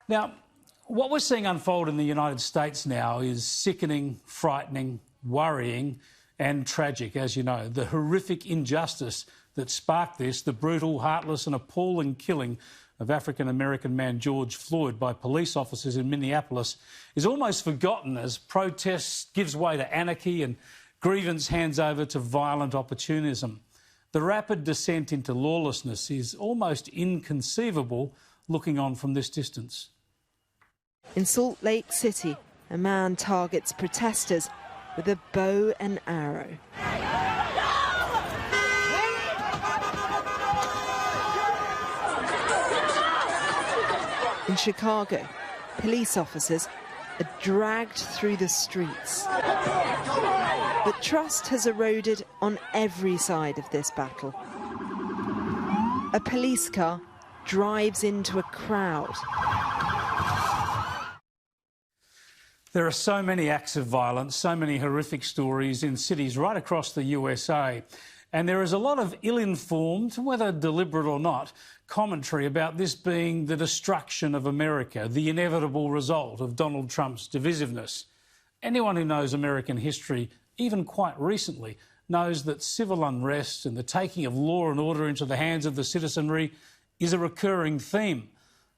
Now, what we're seeing unfold in the United States now is sickening, frightening, worrying and tragic, as you know. The horrific injustice that sparked this, the brutal, heartless and appalling killing of African-American man George Floyd by police officers in Minneapolis, is almost forgotten as protest gives way to anarchy and grievance hands over to violent opportunism. The rapid descent into lawlessness is almost inconceivable looking on from this distance. In Salt Lake City, a man targets protesters with a bow and arrow. In Chicago, police officers are dragged through the streets. But trust has eroded on every side of this battle. A police car drives into a crowd. There are so many acts of violence, so many horrific stories in cities right across the USA. And there is a lot of ill-informed, whether deliberate or not, commentary about this being the destruction of America, the inevitable result of Donald Trump's divisiveness. Anyone who knows American history, even quite recently, knows that civil unrest and the taking of law and order into the hands of the citizenry is a recurring theme.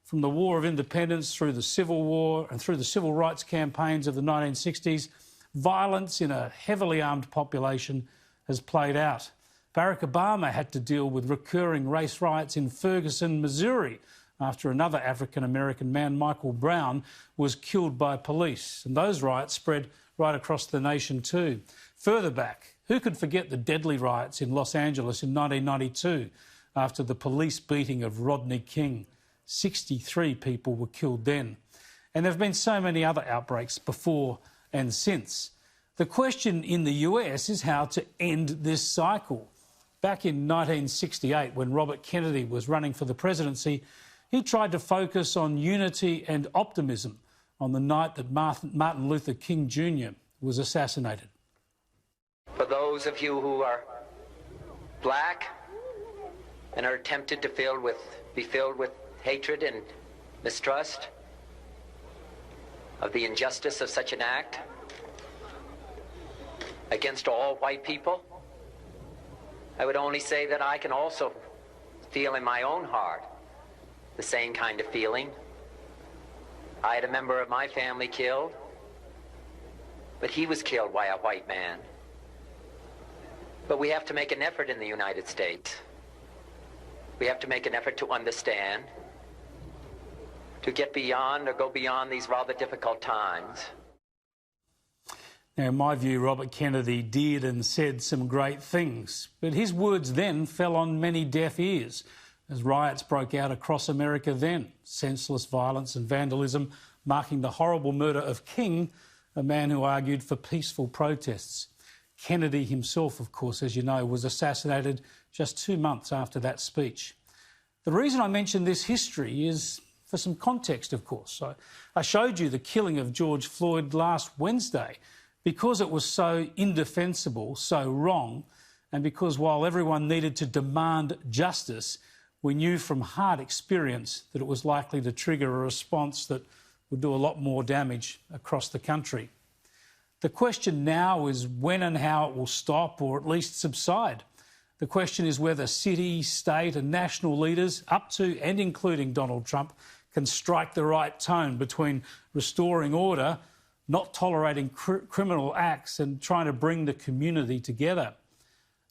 From the War of Independence through the Civil War and through the civil rights campaigns of the 1960s, violence in a heavily armed population has played out. Barack Obama had to deal with recurring race riots in Ferguson, Missouri, after another African-American man, Michael Brown, was killed by police. And those riots spread right across the nation too. Further back, who could forget the deadly riots in Los Angeles in 1992 after the police beating of Rodney King? 63 people were killed then. And there have been so many other outbreaks before and since. The question in the US is how to end this cycle. Back in 1968, when Robert Kennedy was running for the presidency, he tried to focus on unity and optimism on the night that Martin Luther King Jr. was assassinated. For those of you who are black and are tempted to be filled with hatred and mistrust of the injustice of such an act against all white people, I would only say that I can also feel in my own heart the same kind of feeling. I had a member of my family killed, but he was killed by a white man. But we have to make an effort in the United States. We have to make an effort to understand, to get beyond or go beyond these rather difficult times. Now, in my view, Robert Kennedy did and said some great things, but his words then fell on many deaf ears as riots broke out across America then. Senseless violence and vandalism marking the horrible murder of King, a man who argued for peaceful protests. Kennedy himself, of course, as you know, was assassinated just 2 months after that speech. The reason I mention this history is for some context, of course. I showed you the killing of George Floyd last Wednesday because it was so indefensible, so wrong, and because while everyone needed to demand justice, we knew from hard experience that it was likely to trigger a response that would do a lot more damage across the country. The question now is when and how it will stop or at least subside. The question is whether city, state and national leaders, up to and including Donald Trump, can strike the right tone between restoring order, not tolerating criminal acts and trying to bring the community together.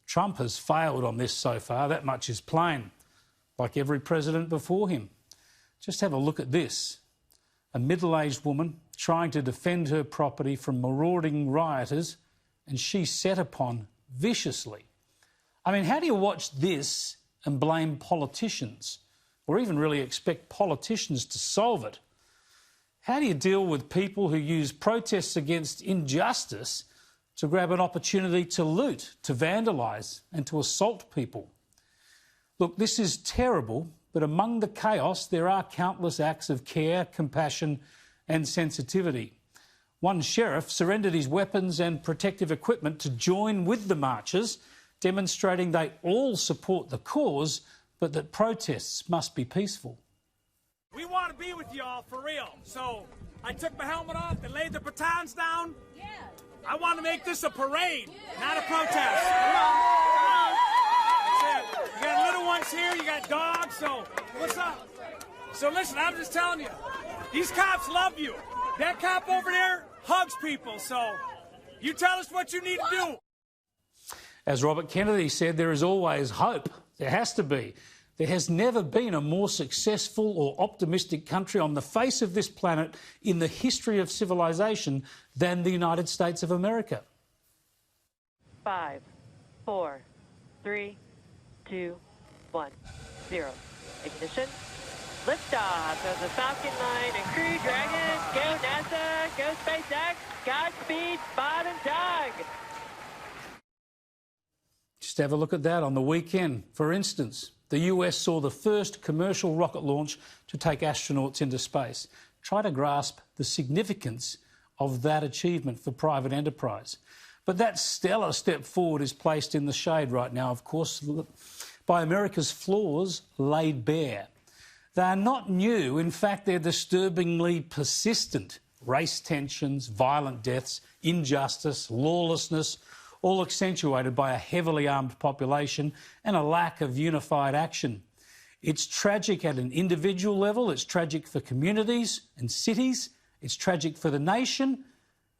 Trump has failed on this so far, that much is plain, like every president before him. Just have a look at this. A middle-aged woman trying to defend her property from marauding rioters, and she's set upon viciously. I mean, how do you watch this and blame politicians, or even really expect politicians to solve it? How do you deal with people who use protests against injustice to grab an opportunity to loot, to vandalise and to assault people? Look, this is terrible, but among the chaos there are countless acts of care, compassion and sensitivity. One sheriff surrendered his weapons and protective equipment to join with the marchers, demonstrating they all support the cause, but that protests must be peaceful. We want to be with y'all for real. So I took my helmet off and laid the batons down. Yeah. I want to make this a parade, not a protest. Come on. That's it. You got little ones here, you got dogs, so what's up? So listen, I'm just telling you, these cops love you. That cop over there hugs people, so you tell us what you need to do. As Robert Kennedy said, there is always hope. There has to be. There has never been a more successful or optimistic country on the face of this planet in the history of civilization than the United States of America. 5, 4, 3, 2, 1, 0. Ignition. Liftoff of the Falcon 9 and Crew Dragon. Go NASA, go SpaceX, Godspeed, Bob and Doug. Just have a look at that on the weekend. For instance, the US saw the first commercial rocket launch to take astronauts into space. Try to grasp the significance of that achievement for private enterprise. But that stellar step forward is placed in the shade right now, of course, by America's flaws laid bare. They are not new. In fact, they're disturbingly persistent. Race tensions, violent deaths, injustice, lawlessness, all accentuated by a heavily armed population and a lack of unified action. It's tragic at an individual level, it's tragic for communities and cities, it's tragic for the nation,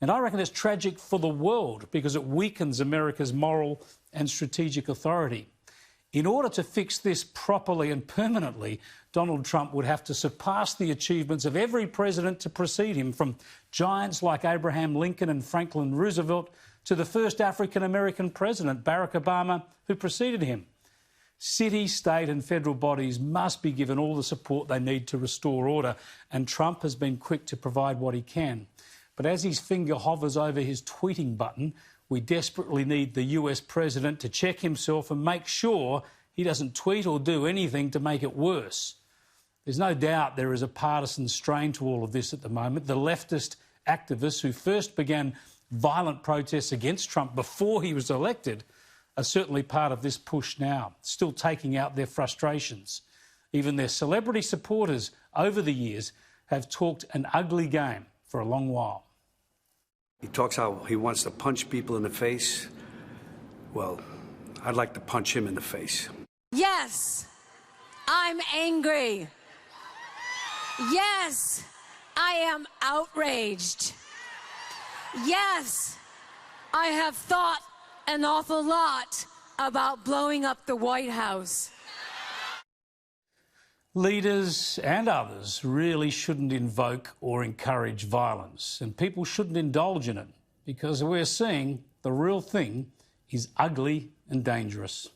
and I reckon it's tragic for the world because it weakens America's moral and strategic authority. In order to fix this properly and permanently, Donald Trump would have to surpass the achievements of every president to precede him, from giants like Abraham Lincoln and Franklin Roosevelt to the first African-American president, Barack Obama, who preceded him. City, state and federal bodies must be given all the support they need to restore order, and Trump has been quick to provide what he can. But as his finger hovers over his tweeting button, we desperately need the US president to check himself and make sure he doesn't tweet or do anything to make it worse. There's no doubt there is a partisan strain to all of this at the moment. The leftist activists who first began violent protests against Trump before he was elected are certainly part of this push now, still taking out their frustrations. Even their celebrity supporters over the years have talked an ugly game for a long while. He talks how he wants to punch people in the face. Well, I'd like to punch him in the face. Yes, I'm angry. Yes, I am outraged. Yes, I have thought an awful lot about blowing up the White House. Leaders and others really shouldn't invoke or encourage violence, and people shouldn't indulge in it, because we're seeing the real thing is ugly and dangerous.